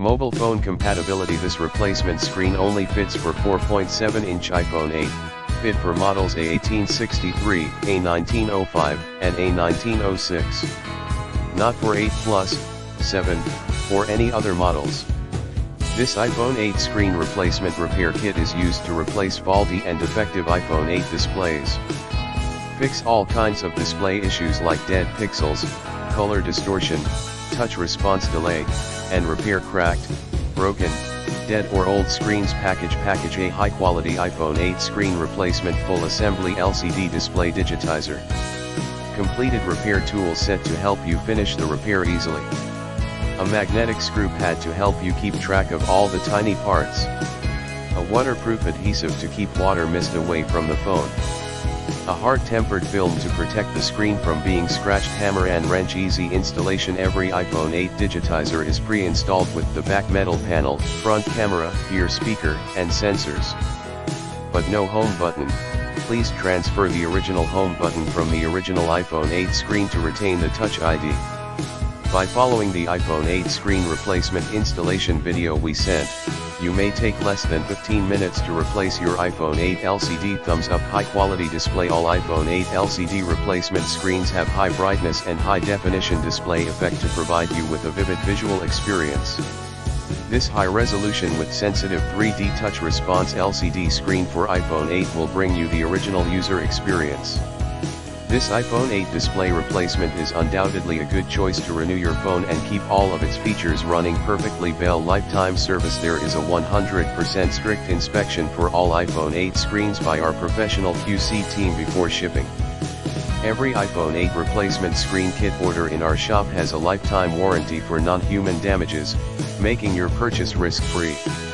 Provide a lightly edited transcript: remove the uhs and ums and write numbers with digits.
mobile phone compatibility, this replacement screen only fits for 4.7-inch iPhone 8, fit for models A1863, A1905, and A1906. Not for 8 Plus, 7, or any other models. This iPhone 8 screen replacement repair kit is used to replace faulty and defective iPhone 8 displays. Fix all kinds of display issues like dead pixels, color distortion, touch response delay, and repair cracked, broken, dead or old screens. Package a high-quality iPhone 8 screen replacement full assembly LCD display digitizer. Completed repair tool set to help you finish the repair easily. A magnetic screw pad to help you keep track of all the tiny parts. A waterproof adhesive to keep water mist away from the phone. A hard-tempered film to protect the screen from being scratched. Hammer and wrench easy installation. Every iPhone 8 digitizer is pre-installed with the back metal panel, front camera, rear speaker, and sensors. But no home button. Please transfer the original home button from the original iPhone 8 screen to retain the Touch ID. By following the iPhone 8 screen replacement installation video we sent, you may take less than 15 minutes to replace your iPhone 8 LCD. Thumbs up. High quality display. All iPhone 8 LCD replacement screens have high brightness and high definition display effect to provide you with a vivid visual experience. This high resolution with sensitive 3D touch response LCD screen for iPhone 8 will bring you the original user experience. This iPhone 8 display replacement is undoubtedly a good choice to renew your phone and keep all of its features running perfectly. Bell lifetime service. There is a 100% strict inspection for all iPhone 8 screens by our professional QC team before shipping. Every iPhone 8 replacement screen kit order in our shop has a lifetime warranty for non-human damages, making your purchase risk-free.